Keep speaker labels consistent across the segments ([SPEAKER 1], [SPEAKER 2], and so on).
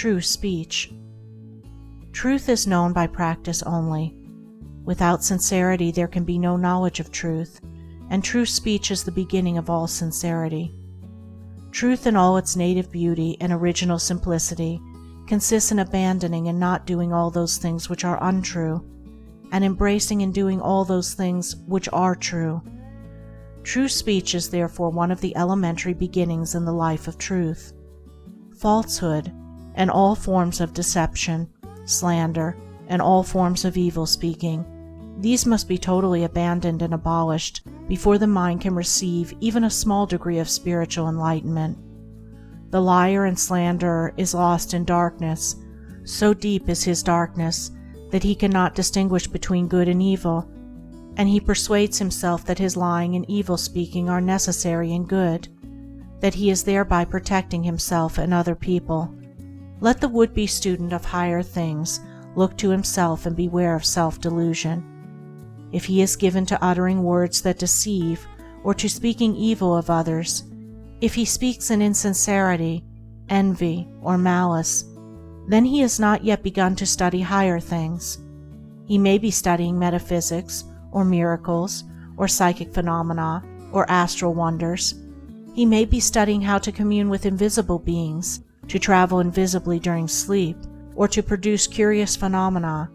[SPEAKER 1] true speech. Truth is known by practice only. Without sincerity there can be no knowledge of truth, and true speech is the beginning of all sincerity. Truth in all its native beauty and original simplicity consists in abandoning and not doing all those things which are untrue, and embracing and doing all those things which are true. True speech is therefore one of the elementary beginnings in the life of truth. Falsehood, and all forms of deception, slander, and all forms of evil speaking, these must be totally abandoned and abolished before the mind can receive even a small degree of spiritual enlightenment. The liar and slanderer is lost in darkness. So deep is his darkness that he cannot distinguish between good and evil, and he persuades himself that his lying and evil speaking are necessary and good, that he is thereby protecting himself and other people. Let the would-be student of higher things look to himself and beware of self-delusion. If he is given to uttering words that deceive or to speaking evil of others, if he speaks in insincerity, envy, or malice, then he has not yet begun to study higher things. He may be studying metaphysics, or miracles, or psychic phenomena, or astral wonders. He may be studying how to commune with invisible beings, to travel invisibly during sleep, or to produce curious phenomena.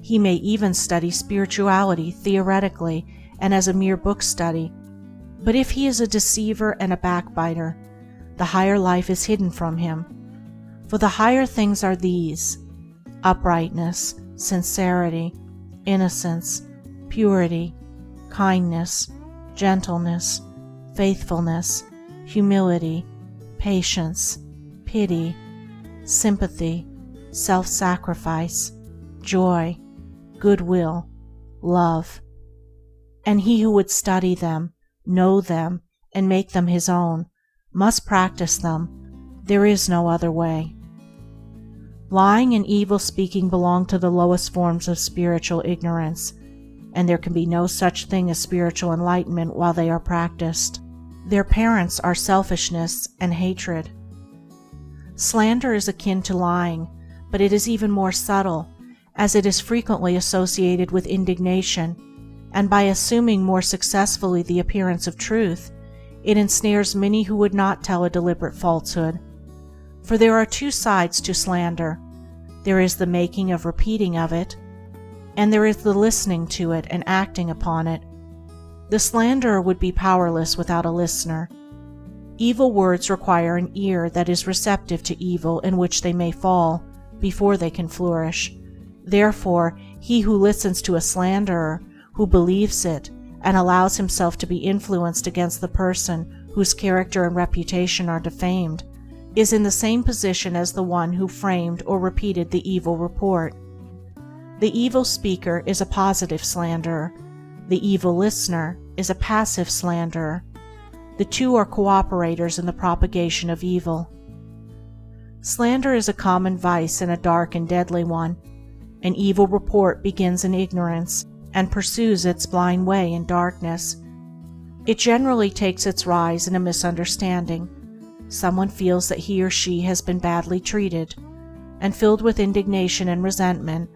[SPEAKER 1] He may even study spirituality theoretically and as a mere book study. But if he is a deceiver and a backbiter, the higher life is hidden from him. For the higher things are these: uprightness, sincerity, innocence, purity, kindness, gentleness, faithfulness, humility, patience, pity, sympathy, self-sacrifice, joy, goodwill, love. And he who would study them, know them, and make them his own, must practice them. There is no other way. Lying and evil speaking belong to the lowest forms of spiritual ignorance, and there can be no such thing as spiritual enlightenment while they are practiced. Their parents are selfishness and hatred. Slander is akin to lying, but it is even more subtle, as it is frequently associated with indignation, and by assuming more successfully the appearance of truth, it ensnares many who would not tell a deliberate falsehood. For there are two sides to slander. There is the making of repeating of it, and there is the listening to it and acting upon it. The slanderer would be powerless without a listener. Evil words require an ear that is receptive to evil in which they may fall, before they can flourish. Therefore, he who listens to a slanderer, who believes it, and allows himself to be influenced against the person whose character and reputation are defamed, is in the same position as the one who framed or repeated the evil report. The evil speaker is a positive slanderer. The evil listener is a passive slanderer. The two are cooperators in the propagation of evil. Slander is a common vice and a dark and deadly one. An evil report begins in ignorance and pursues its blind way in darkness. It generally takes its rise in a misunderstanding. Someone feels that he or she has been badly treated, and filled with indignation and resentment,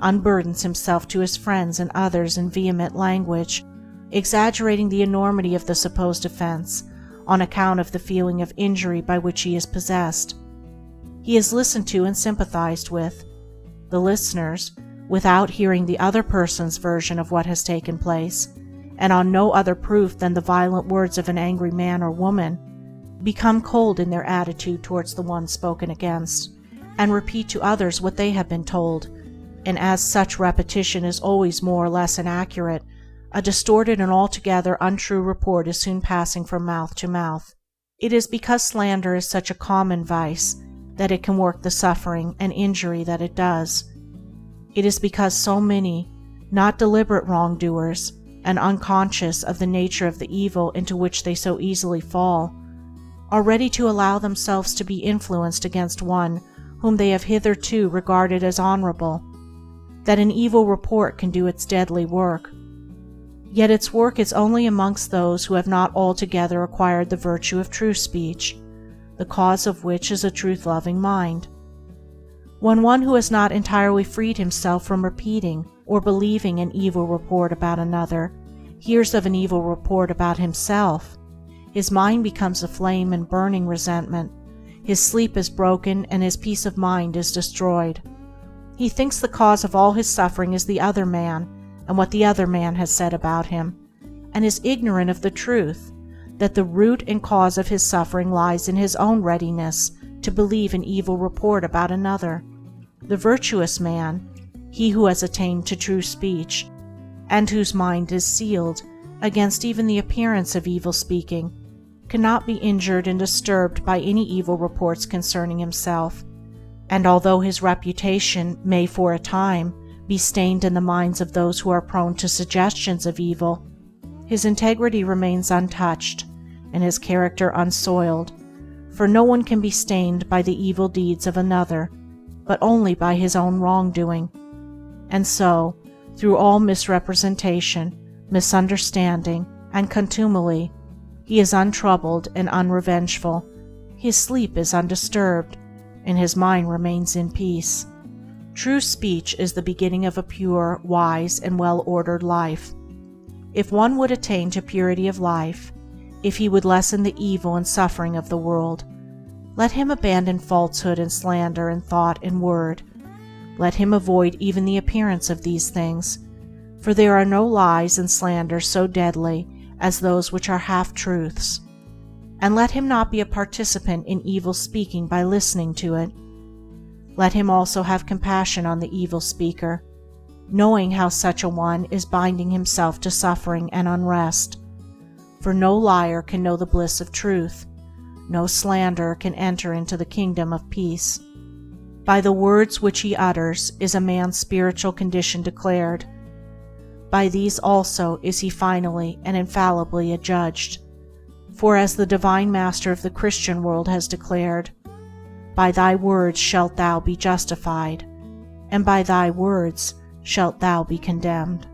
[SPEAKER 1] unburdens himself to his friends and others in vehement language, exaggerating the enormity of the supposed offense on account of the feeling of injury by which he is possessed. He is listened to and sympathized with. The listeners, without hearing the other person's version of what has taken place, and on no other proof than the violent words of an angry man or woman, become cold in their attitude towards the one spoken against, and repeat to others what they have been told, and as such repetition is always more or less inaccurate, a distorted and altogether untrue report is soon passing from mouth to mouth. It is because slander is such a common vice that it can work the suffering and injury that it does. It is because so many, not deliberate wrongdoers, and unconscious of the nature of the evil into which they so easily fall, are ready to allow themselves to be influenced against one whom they have hitherto regarded as honorable, that an evil report can do its deadly work. Yet its work is only amongst those who have not altogether acquired the virtue of true speech, the cause of which is a truth-loving mind. When one who has not entirely freed himself from repeating or believing an evil report about another hears of an evil report about himself, his mind becomes aflame in burning resentment, his sleep is broken, and his peace of mind is destroyed. He thinks the cause of all his suffering is the other man and what the other man has said about him, and is ignorant of the truth that the root and cause of his suffering lies in his own readiness to believe an evil report about another. The virtuous man, he who has attained to true speech, and whose mind is sealed against even the appearance of evil speaking, cannot be injured and disturbed by any evil reports concerning himself, and although his reputation may for a time be stained in the minds of those who are prone to suggestions of evil, his integrity remains untouched and his character unsoiled, for no one can be stained by the evil deeds of another, but only by his own wrongdoing. And so, through all misrepresentation, misunderstanding, and contumely, he is untroubled and unrevengeful, his sleep is undisturbed, and his mind remains in peace. True speech is the beginning of a pure, wise, and well-ordered life. If one would attain to purity of life, if he would lessen the evil and suffering of the world, let him abandon falsehood and slander in thought and word. Let him avoid even the appearance of these things, for there are no lies and slanders so deadly as those which are half-truths. And let him not be a participant in evil speaking by listening to it. Let him also have compassion on the evil speaker, knowing how such a one is binding himself to suffering and unrest. For no liar can know the bliss of truth, no slanderer can enter into the kingdom of peace. By the words which he utters is a man's spiritual condition declared. By these also is he finally and infallibly adjudged. For as the Divine Master of the Christian world has declared, "By thy words shalt thou be justified, and by thy words shalt thou be condemned."